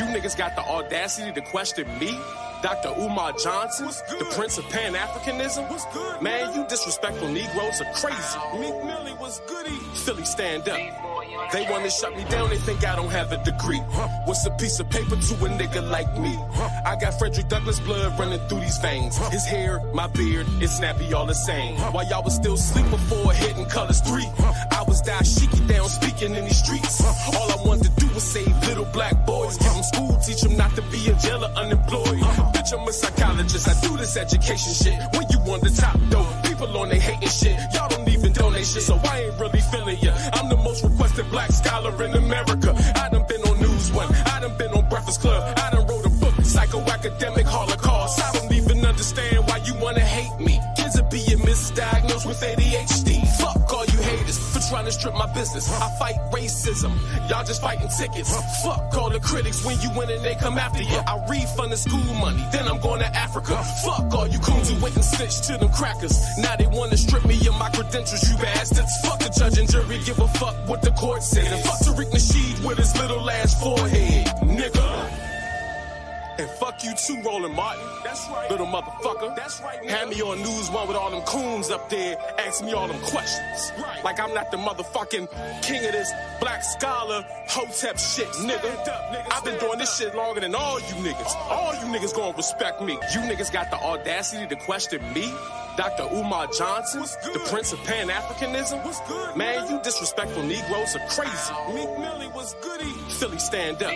You niggas got the audacity to question me? Dr. Umar Johnson, the Prince of Pan-Africanism? Man, you disrespectful Negroes are crazy. Meek Millie was goody. Philly, stand up. They want to shut me down, they think I don't have a degree. What's a piece of paper to a nigga like me? I got Frederick Douglass blood running through these veins. His hair, my beard, it's snappy all the same. While y'all was still sleep before hitting colors 3, I was dashiki down speaking in these streets. All I wanted to do was save little black boys. Give them school, teach them not to be in jail or unemployed. Bitch, I'm a psychologist, I do this education shit. When you on the top though, people on they hating shit. Y'all don't even donate shit, so I ain't really feeling ya. I'm the most requested black scholar in America. I done been on News One, I done been on Breakfast Club, I done wrote a book, Psychoacademic Holocaust. I don't even understand why you wanna hate me. Kids are being misdiagnosed with ADHD. Fuck all you haters for trying to strip my business. I fight racism, y'all just fighting tickets. Fuck all the critics, when you win and they come after you. I refund the school money, then I'm going to Africa. Fuck all you coons who went and snitched to them crackers. Now they wanna strip me of my credentials, you bastards. Fuck the judge and jury, give a fuck what the court said. And fuck Tariq Nasheed with his little ass forehead, nigga. And fuck you too, Roland Martin. That's right. Little motherfucker. That's right. Had me on News One with all them coons up there, asking me all them questions. Right. Like I'm not the motherfucking king of this black scholar hotep shit, nigga. I've been doing this shit longer than all you niggas. All you niggas gonna respect me. You niggas got the audacity to question me? Dr. Umar Johnson, the Prince of Pan-Africanism? Man, you disrespectful Negroes are crazy. Meek Millie was goody. Philly, stand up.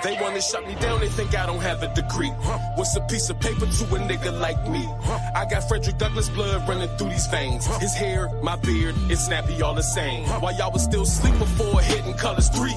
They want to shut me down, they think I don't have a degree. What's a piece of paper to a nigga like me? I got Frederick Douglass blood running through these veins. His hair, my beard, it's snappy all the same. While y'all was still sleep before hitting colors 3,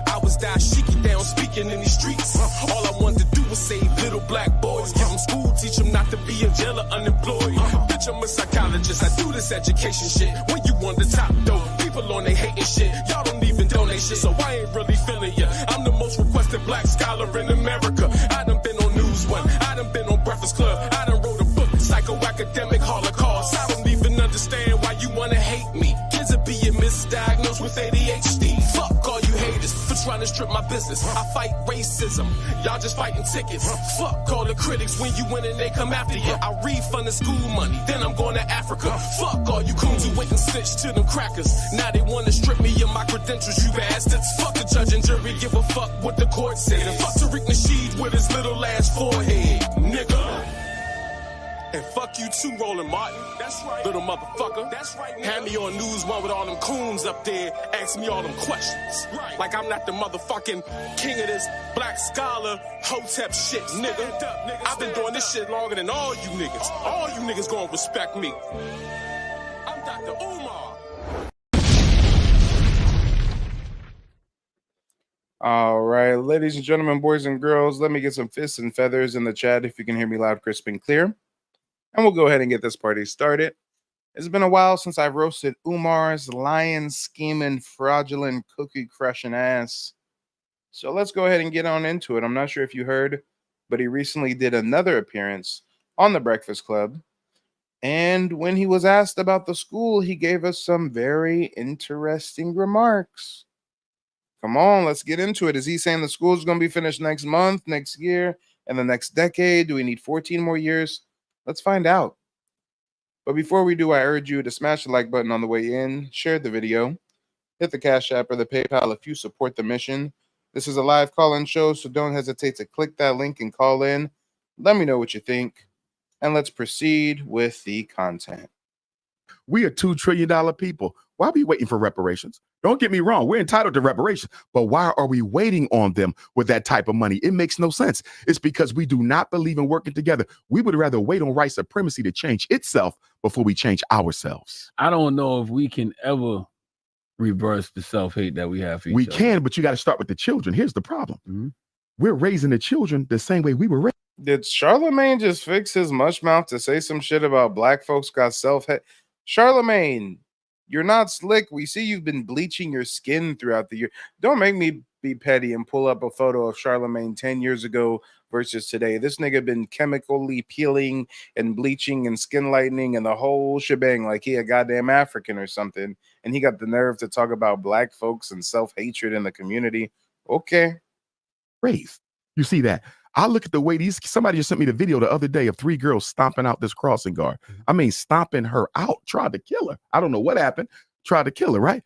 I was dashiki down speaking in these streets. All I wanted to do was save little black boys. Give them school, teach them not to be in jail or unemployed. Bitch, I'm a psychologist, I do this education shit. When you on the top though, people on they hating shit. Y'all don't even donate shit, so I ain't really feeling ya. I'm the most requested black scholar in America. I done been on News One, I done been on Breakfast Club, I done wrote a book, Psychoacademic Holocaust. I don't even understand why you wanna hate me. Kids are being misdiagnosed with ADHD. Fuck all you haters for trying to strip my business. I fight racism, y'all just fighting tickets. Fuck all the critics, when you win and they come after you. I refund the school money, then I'm going to Africa. Fuck all you coons who went and snitched to them crackers. Now they wanna strip me of my credentials, you bastards. Fuck the judge and jury, give a fuck what the court said. And fuck Tariq Nasheed with his little ass forehead, nigga. And fuck you too, Roland Martin. That's right. Little motherfucker. That's right. Had me on News One with all them coons up there, asking me all them questions. Right. Like I'm not the motherfucking king of this black scholar hotep shit, nigga. I've been doing this shit longer than all you niggas. All you niggas gonna respect me. I'm Dr. Umar. All right, ladies and gentlemen, boys and girls, let me get some fists and feathers in the chat if you can hear me loud, crisp, and clear. And we'll go ahead and get this party started. It's been a while since I've roasted Umar's lion scheming, fraudulent, cookie crushing ass. So let's go ahead and get on into it. I'm not sure if you heard, but he recently did another appearance on The Breakfast Club. And when he was asked about the school, he gave us some very interesting remarks. Come on, let's get into it. Is he saying the school is going to be finished next month, next year, and the next decade? Do we need 14 more years? Let's find out. But before we do, I urge you to smash the like button on the way in, share the video, hit the Cash App or the PayPal if you support the mission. This is a live call-in show, so don't hesitate to click that link and call in. Let me know what you think, and let's proceed with the content. We are $2 trillion people. Why are we waiting for reparations? Don't get me wrong. We're entitled to reparations. But why are we waiting on them with that type of money? It makes no sense. It's because we do not believe in working together. We would rather wait on white supremacy to change itself before we change ourselves. I don't know if we can ever reverse the self-hate that we have for each other. We can, but you got to start with the children. Here's the problem. Mm-hmm. We're raising the children the same way we were raised. Did Charlemagne just fix his mush mouth to say some shit about black folks got self-hate? Charlemagne, you're not slick. We see you've been bleaching your skin throughout the year. Don't make me be petty and pull up a photo of Charlemagne 10 years ago versus today. This nigga been chemically peeling and bleaching and skin lightening and the whole shebang like he a goddamn African or something. And he got the nerve to talk about black folks and self-hatred in the community. Okay. Raised. You see that? I look at the way somebody just sent me the video the other day of 3 girls stomping out this crossing guard. I mean, stomping her out, tried to kill her. I don't know what happened, tried to kill her, right?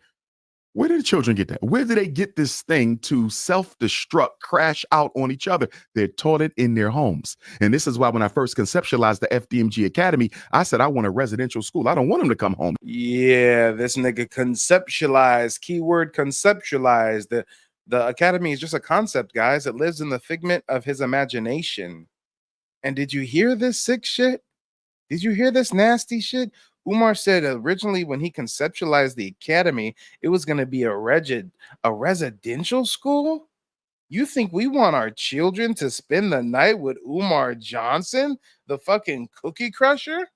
Where did the children get that? Where did they get this thing to self-destruct, crash out on each other? They're taught it in their homes. And this is why when I first conceptualized the FDMG Academy, I said I want a residential school. I don't want them to come home. Yeah, this nigga conceptualized, keyword conceptualized. The academy is just a concept, guys. It lives in the figment of his imagination. And did you hear this sick shit? Did you hear this nasty shit? Umar said originally when he conceptualized the academy, it was going to be a residential school? You think we want our children to spend the night with Umar Johnson, the fucking cookie crusher?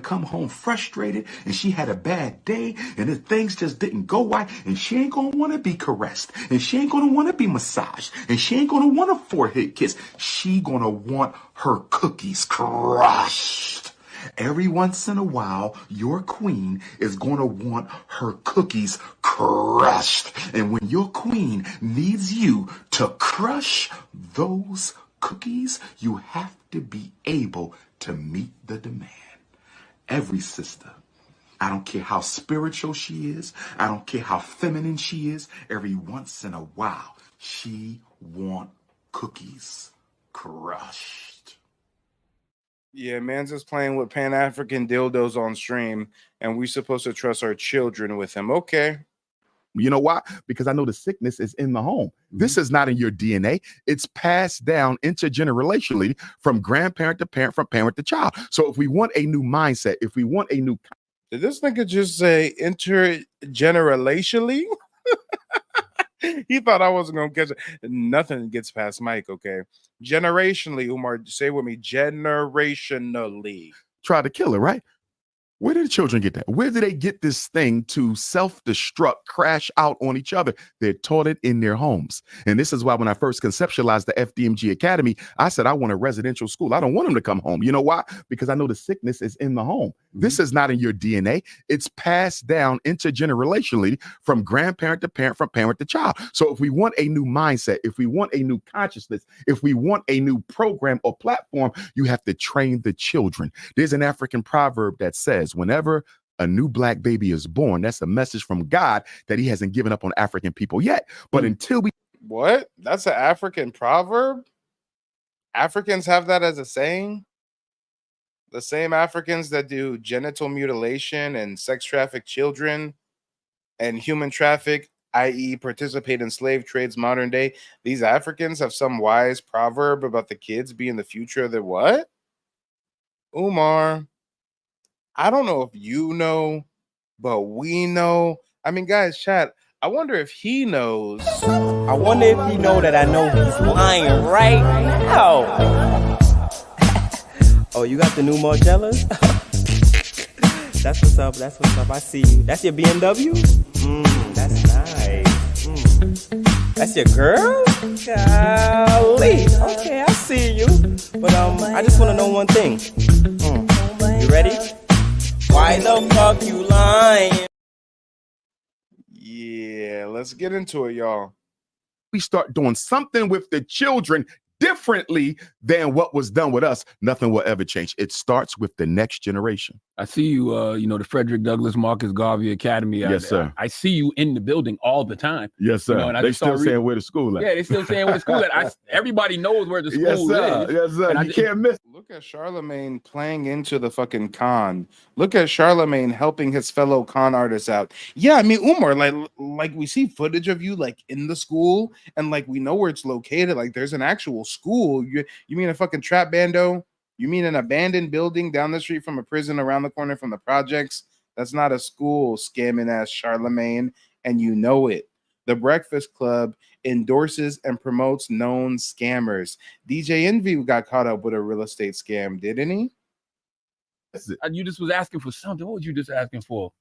Come home frustrated and she had a bad day and the things just didn't go right and she ain't gonna want to be caressed and she ain't gonna want to be massaged and she ain't gonna want a forehead kiss. She gonna want her cookies crushed. Every once in a while, your queen is gonna want her cookies crushed. And when your queen needs you to crush those cookies, you have to be able to meet the demand. Every sister, I don't care how spiritual she is, I don't care how feminine she is, every once in a while, she want cookies crushed. Yeah, man's just playing with Pan-African dildos on stream, and we supposed to trust our children with him. Okay. You know why? Because I know the sickness is in the home. This is not in your DNA. It's passed down intergenerationally from grandparent to parent, from parent to child. So if we want a new mindset, if we want a new... Did this nigga just say intergenerationally? He thought I wasn't going to catch it. Nothing gets past Mike, okay? Generationally, Umar, say with me, generationally. Try to kill her, right? Where did the children get that? Where did they get this thing to self-destruct, crash out on each other? They're taught it in their homes. And this is why when I first conceptualized the FDMG Academy, I said I want a residential school. I don't want them to come home. You know why? Because I know the sickness is in the home. This is not in your DNA. It's passed down intergenerationally from grandparent to parent, from parent to child. So if we want a new mindset, if we want a new consciousness, if we want a new program or platform, you have to train the children. There's an African proverb that says, whenever a new black baby is born, that's a message from God that he hasn't given up on African people yet. But until we... What? That's an African proverb? Africans have that as a saying? The same Africans that do genital mutilation and sex traffic children and human traffic, i.e. participate in slave trades modern day, these Africans have some wise proverb about the kids being the future of the what? Umar, I don't know if you know, but we know. I mean, guys, chat, I wonder if he knows. I wonder if he know that I know he's lying right now. Oh, you got the new Margellas? That's what's up. That's what's up. I see you. That's your BMW? That's nice. That's your girl? Golly. Okay, I see you. But I just want to know one thing. You ready? Why the fuck you lying? Yeah, let's get into it, y'all. We start doing something with the children differently than what was done with us, nothing will ever change. It starts with the next generation. I see you, the Frederick Douglass Marcus Garvey Academy. Yes, sir. I see you in the building all the time. Yes, sir. And they still saying where the school at. Yeah, they still saying where the school at. Everybody knows where the school is. Yes, sir. And you can't miss. Look at Charlemagne playing into the fucking con. Look at Charlemagne helping his fellow con artists out. Yeah, I mean, Umar, like we see footage of you like in the school, and like we know where it's located. Like there's an actual school. You mean a fucking trap bando? You mean an abandoned building down the street from a prison around the corner from the projects? That's not a school, scamming ass Charlemagne, and you know it. The Breakfast Club endorses and promotes known scammers. DJ Envy got caught up with a real estate scam, didn't he? You just was asking for something. What was you just asking for?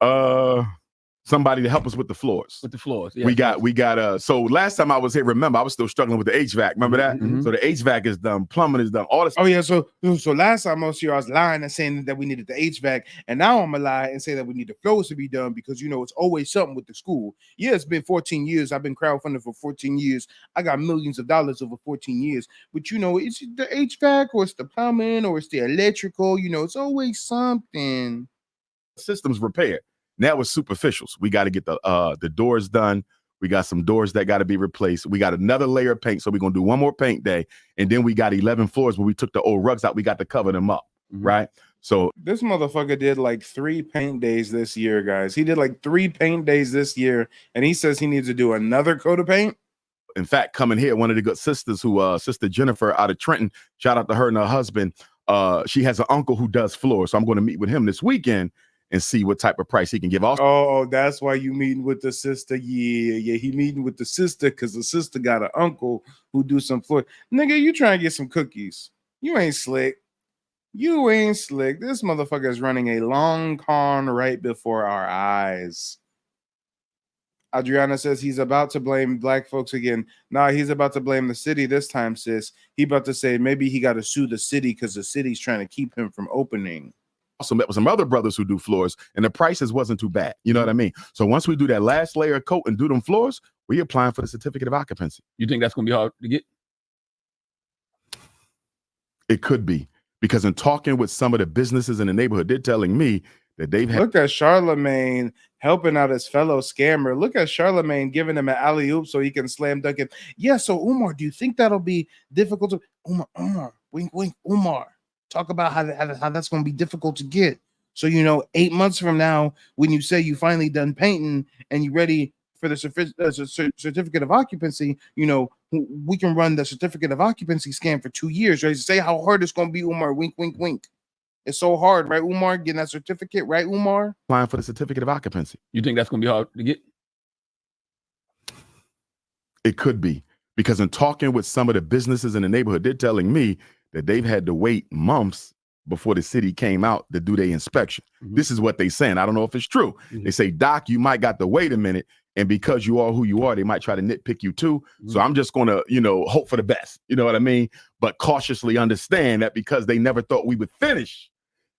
Somebody to help us with the floors. With the floors. We got so last time I was here, remember, I was still struggling with the HVAC. Remember that? Mhm. So the HVAC is done, plumbing is done, all this. Oh yeah, so last time I was here, I was lying and saying that we needed the HVAC, and now I'm gonna lie and say that we need the floors to be done because it's always something with the school. Yeah, it's been 14 years. I've been crowdfunding for 14 years. I got millions of dollars over 14 years. But it's the HVAC or it's the plumbing or it's the electrical. It's always something. Systems repaired. Now it's superficials. We got to get the doors done. We got some doors that got to be replaced. We got another layer of paint. So we're going to do one more paint day. And then we got 11 floors where we took the old rugs out. We got to cover them up. Right. So this motherfucker did like 3 paint days this year, guys. He did like 3 paint days this year. And he says he needs to do another coat of paint. In fact, coming here, one of the good sisters Sister Jennifer out of Trenton, shout out to her and her husband. She has an uncle who does floors. So I'm going to meet with him this weekend and see what type of price he can give. Also, oh, that's why you meeting with the sister. Yeah, he meeting with the sister because the sister got an uncle who do some floor. Nigga, you trying to get some cookies. You ain't slick. You ain't slick. This motherfucker is running a long con right before our eyes. Adriana says he's about to blame black folks again. Nah, he's about to blame the city this time, sis. He about to say maybe he got to sue the city because the city's trying to keep him from opening. Also met with some other brothers who do floors, and the prices wasn't too bad. You know what I mean? So once we do that last layer of coat and do them floors, we applying for the certificate of occupancy. You think that's going to be hard to get? It could be, because in talking with some of the businesses in the neighborhood, they're telling me that they've had. Look at Charlemagne helping out his fellow scammer. Look at Charlemagne giving him an alley-oop so he can slam dunk it. Yeah, so Umar, do you think that'll be difficult to Umar, wink, wink, Umar. Talk about how that's going to be difficult to get. So, 8 months from now, when you say you finally done painting and you're ready for the certificate of occupancy, we can run the certificate of occupancy scam for 2 years. Right? Say how hard it's going to be, Umar. Wink, wink, wink. It's so hard, right, Umar? Getting that certificate, right, Umar? Applying for the certificate of occupancy. You think that's going to be hard to get? It could be, because in talking with some of the businesses in the neighborhood, they're telling me that they've had to wait months before the city came out to do their inspection. This is what they're saying. I don't know if it's true. They say, Doc, you might got to wait a minute. And because you are who you are, they might try to nitpick you too. So I'm just going to, hope for the best. You know what I mean? But cautiously understand that because they never thought we would finish,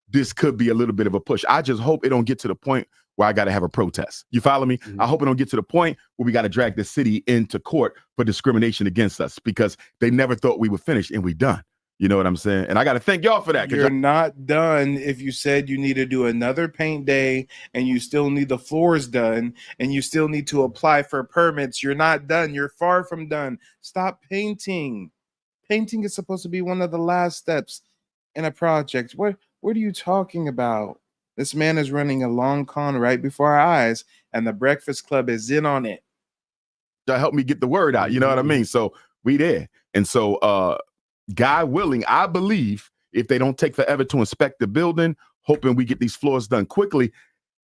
this could be a little bit of a push. I just hope it don't get to the point where I got to have a protest. You follow me? I hope it don't get to the point where we got to drag the city into court for discrimination against us, because they never thought we would finish and we done. You know what I'm saying? And I got to thank y'all for that. You're not done if you said you need to do another paint day and you still need the floors done and you still need to apply for permits. You're not done. You're far from done. Stop painting. Painting is supposed to be one of the last steps in a project. What are you talking about? This man is running a long con right before our eyes, and the Breakfast Club is in on it. That helped me get the word out. You know what I mean? So we there. And so, God willing, I believe if they don't take forever to inspect the building, hoping we get these floors done quickly,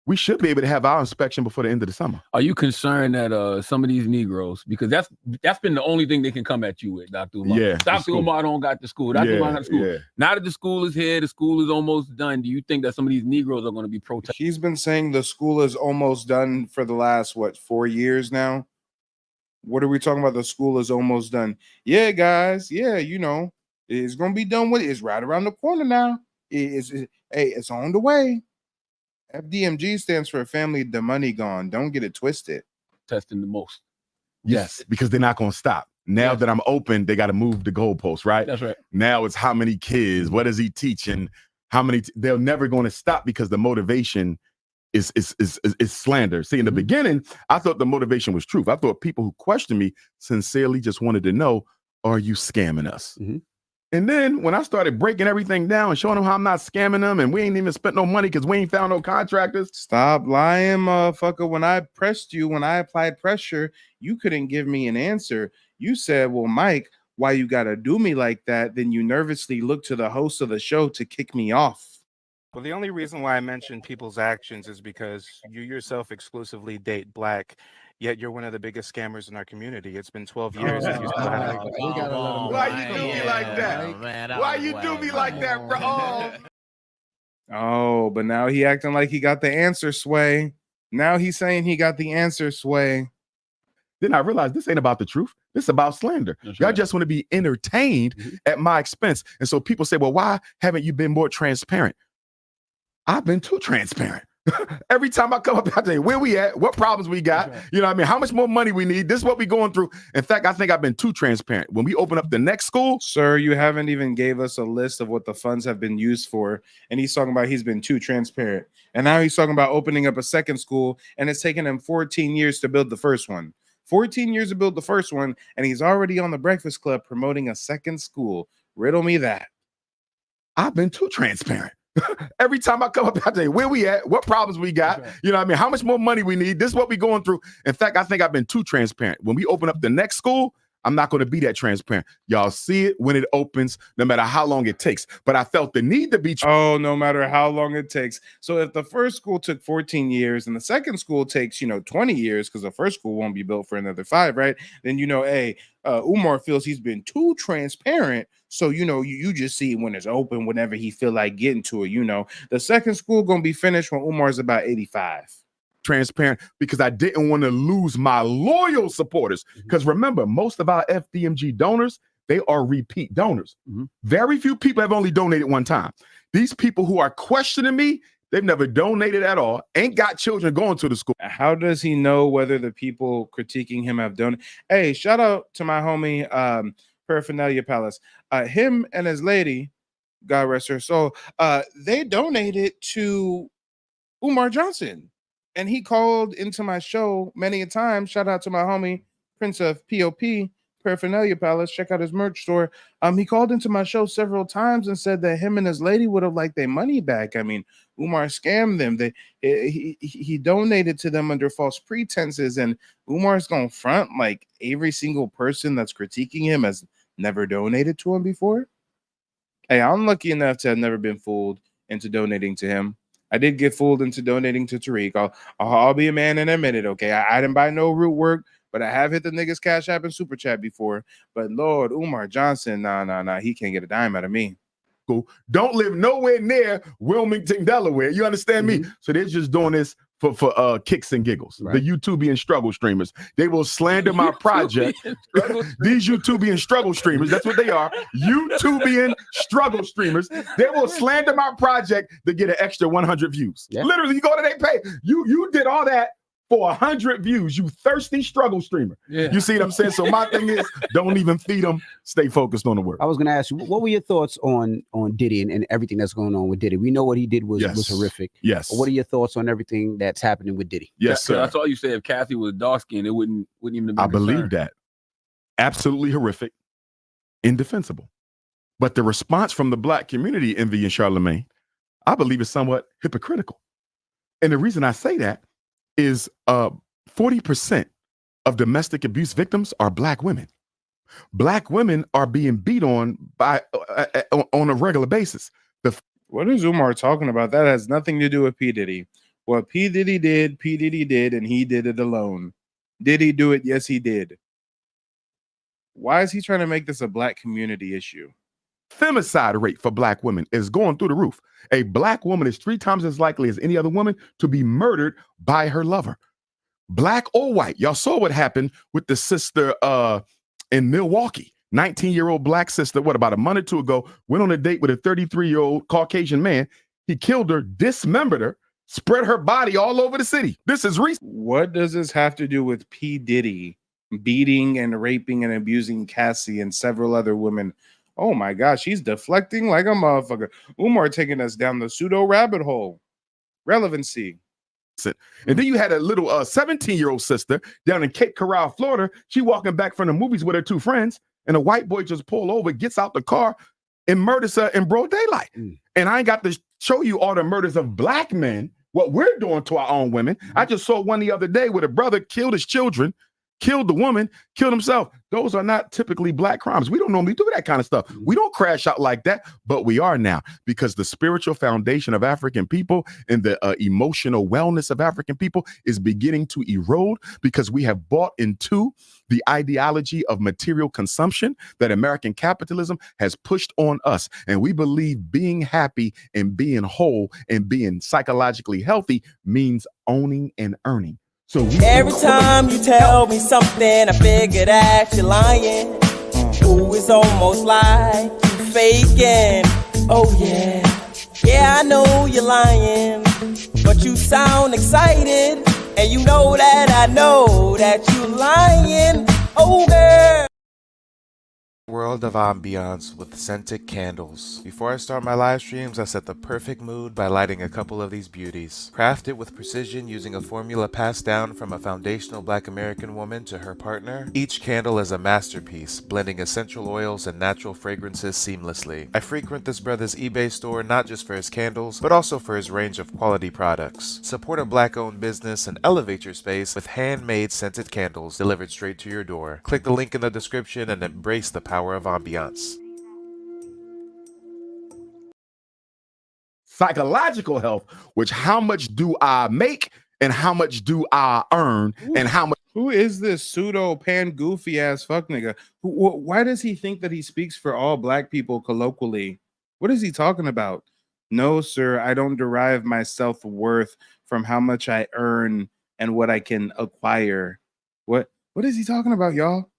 we should be able to have our inspection before the end of the summer. Are you concerned that some of these Negroes, because that's been the only thing they can come at you with, Dr. Umar. Yeah, Dr. Umar don't got the school. Dr. Umar got the school. Yeah. Now that the school is here, the school is almost done. Do you think that some of these Negroes are going to be protesting? He's been saying the school is almost done for the last, 4 years now? What are we talking about? The school is almost done. Yeah, guys. Yeah, it's going to be done with it. It's right around the corner now. It's on the way. FDMG stands for Family the Money Gone. Don't get it twisted. Testing the most. Yes, because they're not going to stop. Now that I'm open, they got to move the goalposts, right? That's right. Now it's how many kids, what is he teaching, how many, they're never going to stop because the motivation is slander. See, in the beginning, I thought the motivation was truth. I thought people who questioned me sincerely just wanted to know, are you scamming us? And then when I started breaking everything down and showing them how I'm not scamming them and we ain't even spent no money because we ain't found no contractors. Stop lying, motherfucker. When I pressed you, when I applied pressure, you couldn't give me an answer. You said, well, Mike, why you got to do me like that? Then you nervously looked to the host of the show to kick me off. Well, the only reason why I mentioned people's actions is because you yourself exclusively date black, yet you're one of the biggest scammers in our community. It's been 12 years. And you still haven't. Why you do me like that? Why you do me like that, bro? Oh, but now he acting like he got the answer, Sway. Now he's saying he got the answer, Sway. Then I realized this ain't about the truth. This is about slander. That's Y'all right. just want to be entertained at my expense. And so people say, well, why haven't you been more transparent? I've been too transparent. Every time I come up, I say, where we at? What problems we got? Right. You know what I mean? How much more money we need? This is what we going through. In fact, I think I've been too transparent. When we open up the next school, Sir, you haven't even gave us a list of what the funds have been used for. And he's talking about he's been too transparent. And now he's talking about opening up a second school, and it's taken him 14 years to build the first one. 14 years to build the first one, and he's already on the Breakfast Club promoting a second school. Riddle me that. I've been too transparent. Every time I come up, I say, where we at? What problems we got? Right. You know what I mean? How much more money we need? This is what we going through. In fact, I think I've been too transparent. When we open up the next school, I'm not going to be that transparent. Y'all see it when it opens, no matter how long it takes. But I felt the need to be No matter how long it takes. So if the first school took 14 years and the second school takes, 20 years, because the first school won't be built for another 5, right? Then, Umar feels he's been too transparent. So, you just see when it's open, whenever he feel like getting to it, the second school going to be finished when Umar's about 85. transparent because I didn't want to lose my loyal supporters. Because remember, most of our FDMG donors, they are repeat donors. Very few people have only donated one time. These people who are questioning me, they've never donated at all, ain't got children going to the school. How does he know whether the people critiquing him have donated? Hey, shout out to my homie, Paraphernalia Palace. Him and his lady, God rest her soul, they donated to Umar Johnson. And he called into my show many a time. Shout out to my homie, Prince of POP, Paraphernalia Palace. Check out his merch store. He called into my show several times and said that him and his lady would have liked their money back. I mean, Umar scammed them. He donated to them under false pretenses, and Umar's gonna front like every single person that's critiquing him has never donated to him before. Hey, I'm lucky enough to have never been fooled into donating to him. I did get fooled into donating to Tariq. I'll be a man in a minute, okay? I didn't buy no root work, but I have hit the niggas Cash App and Super Chat before. But Lord, Umar Johnson, nah, he can't get a dime out of me. Don't live nowhere near Wilmington, Delaware. You understand me? So they're just doing this for kicks and giggles. Right. The YouTubian struggle streamers. They will slander my project. These YouTubian struggle streamers, that's what they are. YouTubian struggle streamers. They will slander my project to get an extra 100 views. Yeah. Literally, you go to they pay. You did all that for 100 views, you thirsty struggle streamer. Yeah. You see what I'm saying? So my thing is, don't even feed them. Stay focused on the work. I was going to ask you, what were your thoughts on Diddy and everything that's going on with Diddy? We know what he did was horrific. Yes. But what are your thoughts on everything that's happening with Diddy? Yes, sir. That's all you say. If Kathy was dark skinned, it wouldn't even be I believe that. Absolutely horrific, indefensible. But the response from the Black community, Envy and Charlemagne, I believe is somewhat hypocritical. And the reason I say that is 40% of domestic abuse victims are Black women. Black women are being beat on by on a regular basis. What is Umar talking about? That has nothing to do with P. Diddy. What P. Diddy did, and he did it alone. Did he do it? Yes, he did. Why is he trying to make this a Black community issue? Femicide rate for Black women is going through the roof. A Black woman is 3 times as likely as any other woman to be murdered by her lover. Black or white. Y'all saw what happened with the sister in Milwaukee. 19-year-old Black sister, about a month or 2 ago, went on a date with a 33-year-old Caucasian man. He killed her, dismembered her, spread her body all over the city. This is recent. What does this have to do with P. Diddy beating and raping and abusing Cassie and several other women? Oh my gosh, he's deflecting like a motherfucker. Umar taking us down the pseudo rabbit hole. Relevancy. And then you had a little 17-year-old sister down in Cape Coral, Florida. She walking back from the movies with her 2 friends, and a white boy just pulled over, gets out the car, and murders her in broad daylight. And I ain't got to show you all the murders of Black men, what we're doing to our own women. I just saw one the other day where the brother killed his children, killed the woman, killed himself. Those are not typically black crimes. We don't normally do that kind of stuff. We don't crash out like that, but we are now, because the spiritual foundation of African people and the emotional wellness of African people is beginning to erode, because we have bought into the ideology of material consumption that American capitalism has pushed on us. And we believe being happy and being whole and being psychologically healthy means owning and earning. So every time you tell me something, I figure that you're lying. Ooh, it's almost like you faking. Oh yeah, I know you're lying, but you sound excited, and you know that I know that you're lying. Oh girl. World of ambiance with scented candles. Before I start my live streams, I set the perfect mood by lighting a couple of these beauties. Crafted with precision using a formula passed down from a foundational Black American woman to her partner, each candle is a masterpiece, blending essential oils and natural fragrances seamlessly. I frequent this brother's eBay store not just for his candles, but also for his range of quality products. Support a Black-owned business and elevate your space with handmade scented candles delivered straight to your door. Click the link in the description and embrace the power of ambiance. Psychological health, which how much do I make and how much do I earn and how much. Who is this pseudo pan goofy ass fuck nigga? Why does he think that he speaks for all black people colloquially? What is he talking about? No, sir, I don't derive my self-worth from how much I earn and what I can acquire. What is he talking about, y'all?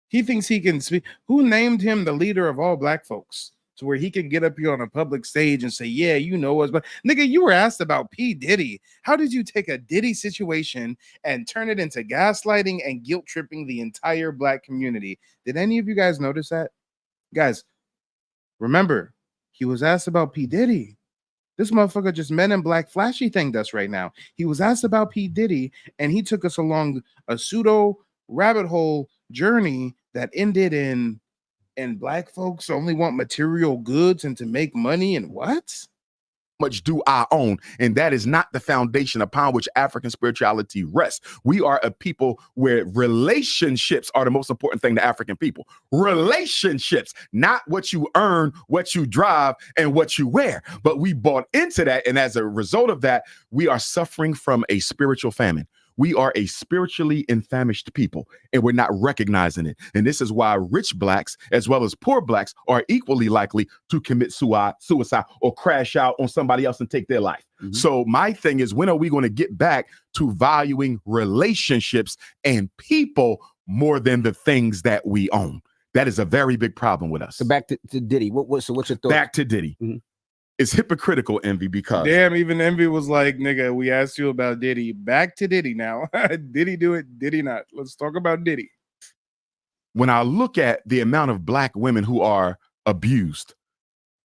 He thinks he can speak. Who named him the leader of all black folks to where he can get up here on a public stage and say, yeah, you know us. But nigga, you were asked about P. Diddy. How did you take a Diddy situation and turn it into gaslighting and guilt tripping the entire black community? Did any of you guys notice that? Guys, remember, he was asked about P. Diddy. This motherfucker just Men in Black flashy thinged us right now. He was asked about P. Diddy, and he took us along a pseudo rabbit hole journey that ended in black folks only want material goods and to make money and what? Much do I own? And that is not the foundation upon which African spirituality rests. We are a people where relationships are the most important thing to African people. Relationships, not what you earn, what you drive, and what you wear. But we bought into that. And as a result of that, we are suffering from a spiritual famine. We are a spiritually infamished people, and we're not recognizing it. And this is why rich blacks, as well as poor blacks, are equally likely to commit suicide or crash out on somebody else and take their life. Mm-hmm. So my thing is, when are we going to get back to valuing relationships and people more than the things that we own? That is a very big problem with us. So back to Diddy. So what's your thought? Back to Diddy. Mm-hmm. It's hypocritical, Envy, because damn, even Envy was like, nigga, we asked you about Diddy. Back to Diddy now. Did he do it? Did he not? Let's talk about Diddy. When I look at the amount of black women who are abused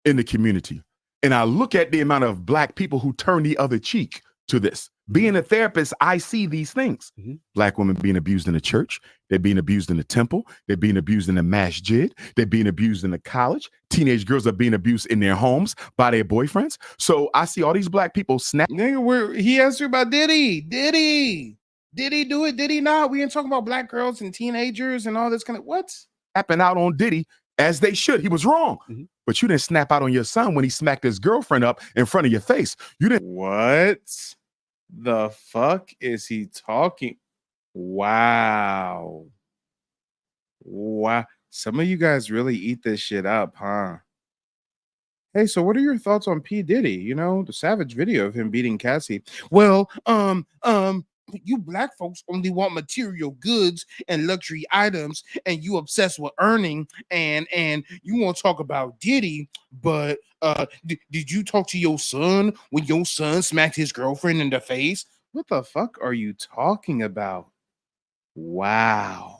in the community, and I look at the amount of black people who turn the other cheek to this, being a therapist, I see these things. Mm-hmm. Black women being abused in the church. They're being abused in the temple. They're being abused in the masjid. They're being abused in the college. Teenage girls are being abused in their homes by their boyfriends. So I see all these black people snap. Nigga, he asked you about Diddy. Did he do it? Did he not? We ain't talking about black girls and teenagers and all this kind of what? Snapping out on Diddy as they should. He was wrong. Mm-hmm. But you didn't snap out on your son when he smacked his girlfriend up in front of your face. You didn't. What the fuck is he talking? Wow. Some of you guys really eat this shit up, huh? Hey, so what are your thoughts on P. Diddy? You know, the savage video of him beating Cassie. Well, you black folks only want material goods and luxury items, and you obsessed with earning, and you want to talk about Diddy, but did you talk to your son when your son smacked his girlfriend in the face? What the fuck are you talking about? Wow.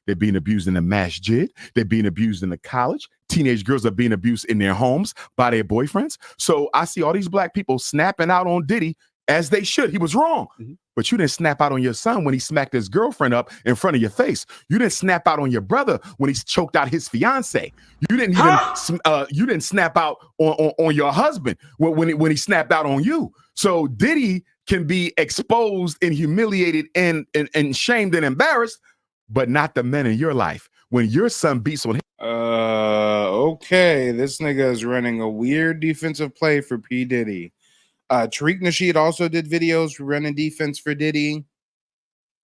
They're being abused in the masjid. They're being abused in the college. Teenage girls are being abused in their homes by their boyfriends. So I see all these black people snapping out on Diddy as they should. He was wrong. Mm-hmm. But you didn't snap out on your son when he smacked his girlfriend up in front of your face. You didn't snap out on your brother when he choked out his fiance. You didn't even you didn't snap out on your husband when he snapped out on you. So Diddy can be exposed and humiliated and shamed and embarrassed, but not the men in your life. When your son beats on him. Okay. This nigga is running a weird defensive play for P. Diddy. Tariq Nasheed also did videos running defense for Diddy.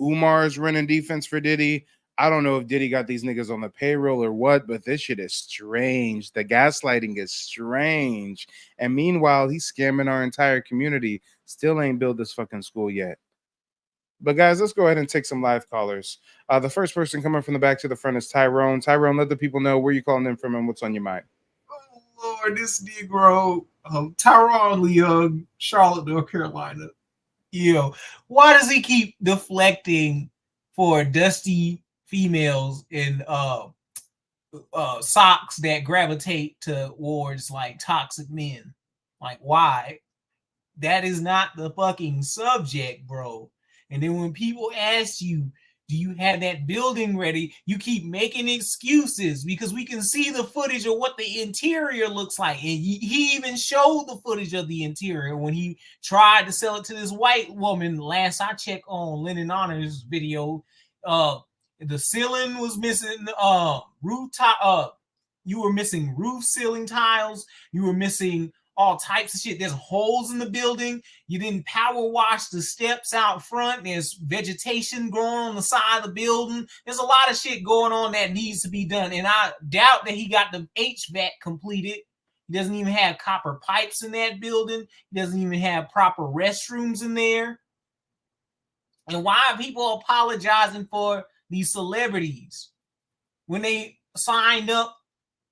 Umar's running defense for Diddy. I don't know if Diddy got these niggas on the payroll or what, but this shit is strange. The gaslighting is strange. And meanwhile, he's scamming our entire community. Still ain't built this fucking school yet. But guys, let's go ahead and take some live callers. The first person coming from the back to the front is Tyrone. Tyrone, let the people know where you calling in from and what's on your mind. Oh Lord, this Negro, Tyrone Young, Charlotte, North Carolina. Why does he keep deflecting for dusty females in socks that gravitate towards like toxic men? Like, why? That is not the fucking subject, bro. And then when people ask you, do you have that building ready? You keep making excuses because we can see the footage of what the interior looks like. And he even showed the footage of the interior when he tried to sell it to this white woman. Last I checked on Lennon Honor's video, the ceiling was missing rooftop. You were missing roof ceiling tiles. You were missing all types of shit. There's holes in the building. You didn't power wash the steps out front. There's vegetation growing on the side of the building. There's a lot of shit going on that needs to be done. And I doubt that he got the HVAC completed. He doesn't even have copper pipes in that building. He doesn't even have proper restrooms in there. And why are people apologizing for these celebrities when they signed up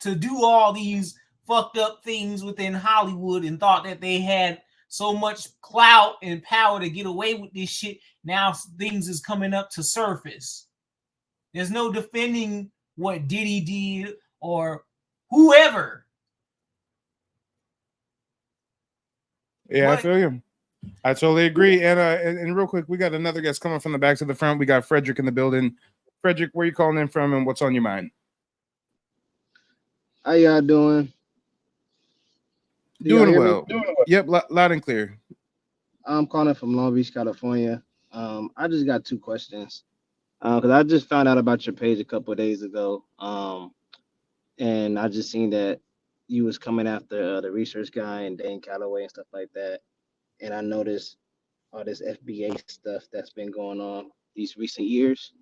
to do all these fucked up things within Hollywood and thought that they had so much clout and power to get away with this shit? Now things is coming up to surface. There's no defending what Diddy did or whoever. Yeah, I feel you. I totally agree. And real quick, we got another guest coming from the back to the front. We got Frederick in the building. Frederick, where you calling in from and what's on your mind? How y'all doing? Doing well. Yep, loud and clear. I'm calling from Long Beach, California. I just got two questions. Because I just found out about your page a couple of days ago. And I just seen that you was coming after the research guy and Dane Calloway and stuff like that. And I noticed all this FBA stuff that's been going on these recent years.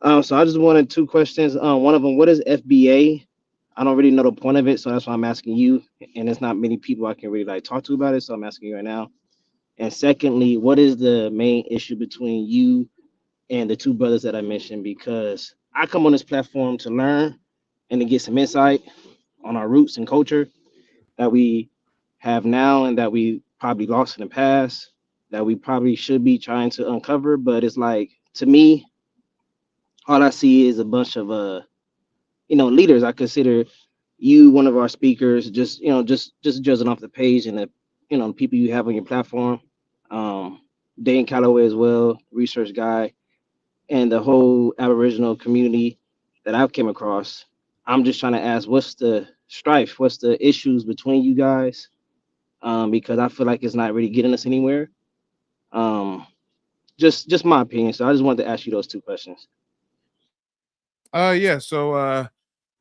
So I just wanted two questions. One of them, what is FBA? I don't really know the point of it, so that's why I'm asking you. And there's not many people I can really like talk to about it, so I'm asking you right now. And secondly, what is the main issue between you and the two brothers that I mentioned? Because I come on this platform to learn and to get some insight on our roots and culture that we have now and that we probably lost in the past, that we probably should be trying to uncover. But it's like, to me, all I see is a bunch of leaders. I consider you one of our speakers, just judging off the page and the people you have on your platform. Dane Calloway as well, research guy, and the whole Aboriginal community that I've came across. I'm just trying to ask, what's the strife? What's the issues between you guys? Because I feel like it's not really getting us anywhere. Just my opinion. So I just wanted to ask you those two questions. Yeah, so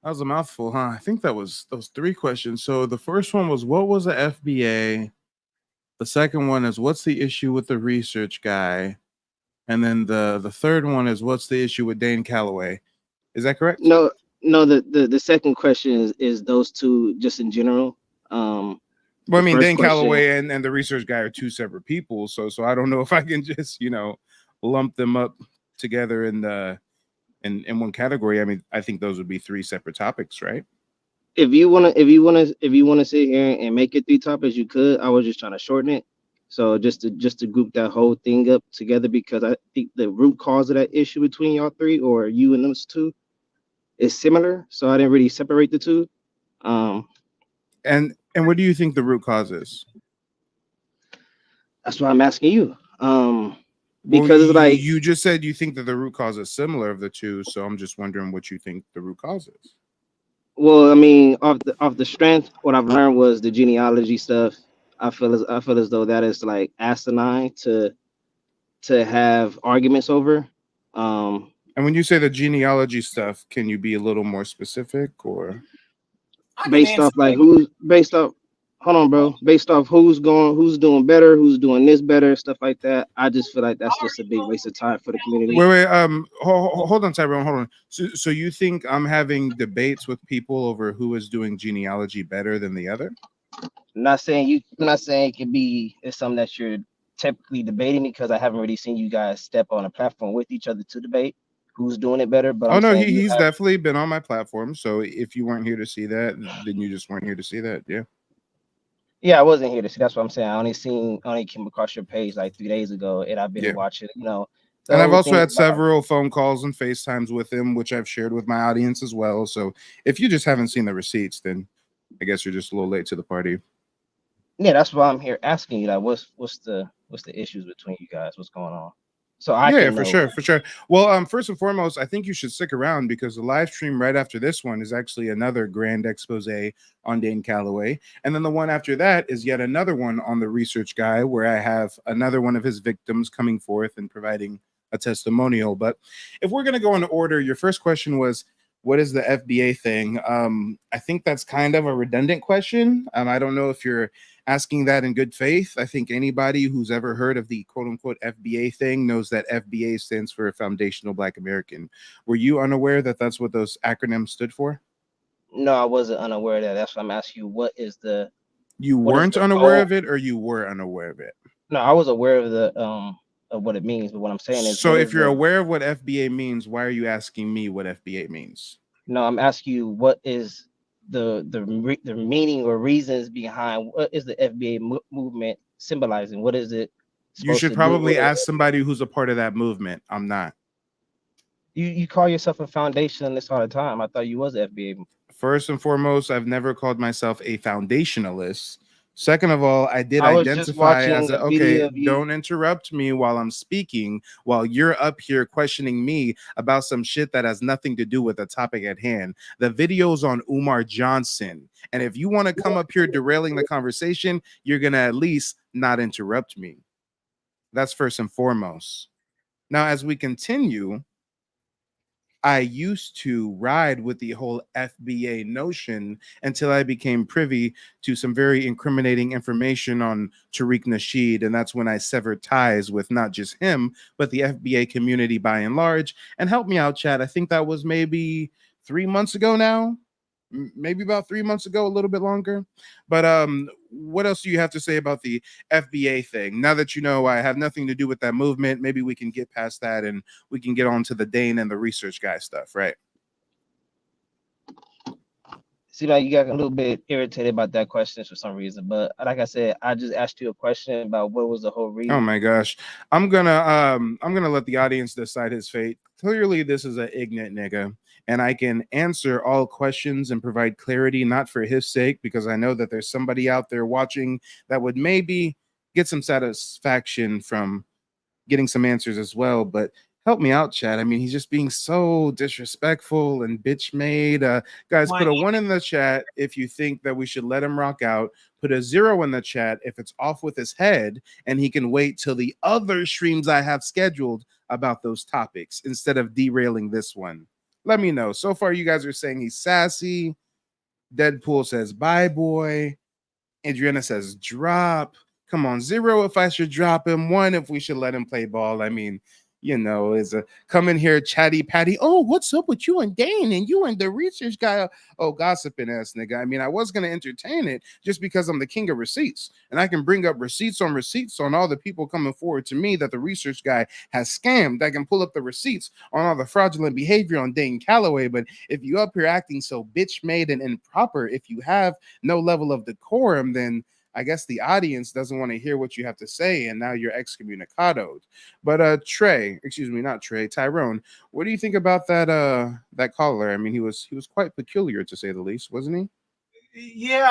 that was a mouthful, huh? I think that was those three questions. So the first one was, what was the FBA? The second one is, what's the issue with the research guy? And then the third one is, what's the issue with Dane Calloway? Is that correct? No, the second question is those two just in general. Well, I mean, Dane Calloway and the research guy are two separate people, so I don't know if I can just lump them up together in one category. I mean, I think those would be three separate topics, right? If you wanna sit here and make it three topics, you could. I was just trying to shorten it, so just to group that whole thing up together, because I think the root cause of that issue between y'all three, or you and those two, is similar. So I didn't really separate the two. And what do you think the root cause is? That's why I'm asking you. Because it's like, you just said you think that the root cause is similar of the two, so I'm just wondering what you think the root cause is. Well, I mean, off the strength, what I've learned was the genealogy stuff. I feel as though that is like asinine to have arguments over, And when you say the genealogy stuff, can you be a little more specific, or based off like who's based off? Hold on, bro. Based off who's doing better, who's doing this better, stuff like that. I just feel like that's just a big waste of time for the community. Wait, hold on, Tyrone, hold on. So you think I'm having debates with people over who is doing genealogy better than the other? I'm not saying it could be it's something that you're typically debating, because I haven't really seen you guys step on a platform with each other to debate who's doing it better. But he's definitely been on my platform. So if you weren't here to see that, then you just weren't here to see that. Yeah. Yeah, I wasn't here to see. That's what I'm saying. I only came across your page like 3 days ago, and I've been watching. And I've also had several phone calls and FaceTimes with him, which I've shared with my audience as well. So if you just haven't seen the receipts, then I guess you're just a little late to the party. Yeah, that's why I'm here asking you. Like, what's the issues between you guys? What's going on? So for sure. Well, first and foremost, I think you should stick around, because the live stream right after this one is actually another grand expose on Dane Calloway, and then the one after that is yet another one on the research guy, where I have another one of his victims coming forth and providing a testimonial. But if we're going to go in order, your first question was, what is the FBA thing? I think that's kind of a redundant question. I don't know if you're asking that in good faith. I think anybody who's ever heard of the quote unquote FBA thing knows that FBA stands for Foundational Black American. Were you unaware that that's what those acronyms stood for? No, I wasn't unaware of that. That's why I'm asking you, what is the... You weren't unaware of it, or you were unaware of it? No, I was aware of the of what it means, but what I'm saying is... So if you're aware of what FBA means, why are you asking me what FBA means? No, I'm asking you, what is the meaning or reasons behind, what is the FBA movement symbolizing? What is it? You should probably ask somebody who's a part of that movement. I'm not. You call yourself a foundationalist all the time. I thought you was FBA. First and foremost, I've never called myself a foundationalist. Second of all, I did identify as don't interrupt me while I'm speaking, while you're up here questioning me about some shit that has nothing to do with the topic at hand. The video's on Umar Johnson. And if you want to come up here derailing the conversation, you're going to at least not interrupt me. That's first and foremost. Now, as we continue, I used to ride with the whole FBA notion until I became privy to some very incriminating information on Tariq Nasheed. And that's when I severed ties with not just him, but the FBA community by and large. And help me out, Chad. I think that was maybe 3 months ago now. Maybe about 3 months ago, a little bit longer. But what else do you have to say about the FBA thing? Now that you know I have nothing to do with that movement, maybe we can get past that and we can get on to the Dane and the research guy stuff, right? See, like, you got a little bit irritated about that question for some reason, but like I said, I just asked you a question about what was the whole reason. Oh my gosh, I'm gonna let the audience decide his fate. Clearly, this is an ignorant nigga, and I can answer all questions and provide clarity, not for his sake, because I know that there's somebody out there watching that would maybe get some satisfaction from getting some answers as well, but help me out, Chad. I mean, he's just being so disrespectful and bitch made. Guys, put a 1 in the chat if you think that we should let him rock out. Put a 0 in the chat if it's off with his head and he can wait till the other streams I have scheduled about those topics instead of derailing this one. Let me know. So far, you guys are saying he's sassy. Deadpool says bye, boy. Adriana says drop. Come on, 0 if I should drop him. 1 if we should let him play ball. I mean, you know, is a come in here chatty patty. Oh, what's up with you and Dane and you and the research guy? Oh, gossiping ass nigga. I mean, I was going to entertain it just because I'm the king of receipts and I can bring up receipts on all the people coming forward to me that the research guy has scammed. I can pull up the receipts on all the fraudulent behavior on Dane Calloway. But if you up here acting so bitch made and improper, if you have no level of decorum, then I guess the audience doesn't want to hear what you have to say, and now you're excommunicadoed. But Tyrone, what do you think about that caller? I mean, he was quite peculiar, to say the least, wasn't he? Yeah,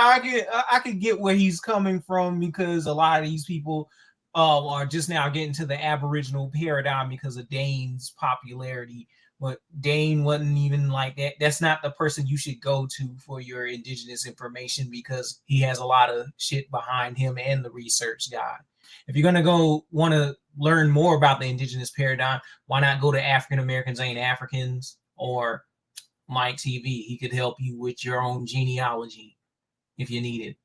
I could get where he's coming from, because a lot of these people are just now getting to the Aboriginal paradigm because of Dane's popularity. but Dane wasn't even like that. That's not the person you should go to for your indigenous information because he has a lot of shit behind him and the research guy. If you're gonna go want to learn more about the indigenous paradigm, why not go to African Americans Ain't Africans or Mike TV? He could help you with your own genealogy if you need it.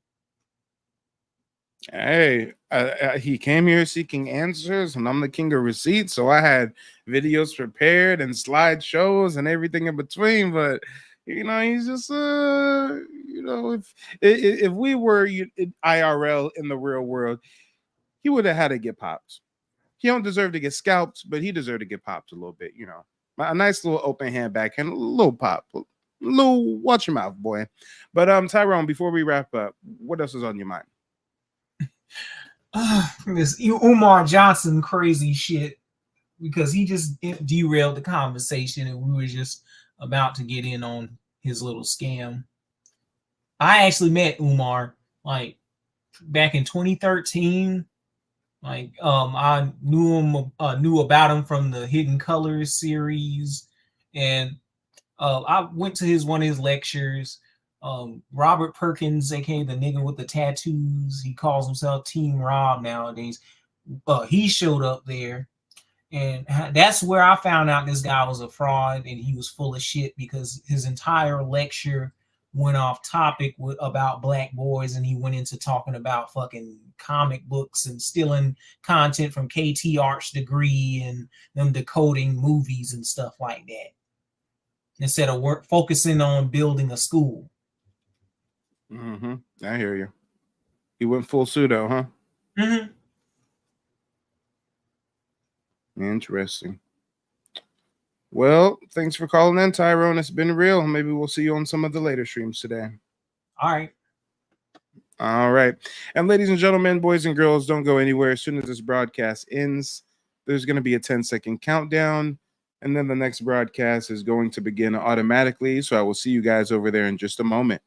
Hey, he came here seeking answers, and I'm the king of receipts. So I had videos prepared and slideshows and everything in between. But he's just if we were IRL in the real world, he would have had to get popped. He don't deserve to get scalped, but he deserved to get popped a little bit. A nice little open hand backhand, a little pop, a little watch your mouth, boy. But Tyrone, before we wrap up, what else is on your mind? This Umar Johnson crazy shit, because he just derailed the conversation and we were just about to get in on his little scam. I actually met Umar like back in 2013. Like I knew about him from the Hidden Colors series, and I went to one of his lectures. Robert Perkins, aka the nigga with the tattoos, he calls himself Team Rob nowadays. He showed up there, and that's where I found out this guy was a fraud and he was full of shit, because his entire lecture went off topic about black boys, and he went into talking about fucking comic books and stealing content from KT Arts degree and them decoding movies and stuff like that, instead of focusing on building a school. I hear you. He went full pseudo, huh? Interesting. Well, thanks for calling in, Tyrone. It's been real. Maybe we'll see you on some of the later streams today. All right. And ladies and gentlemen, boys and girls, don't go anywhere. As soon as this broadcast ends, there's going to be a 10-second countdown, and then the next broadcast is going to begin automatically. So I will see you guys over there in just a moment.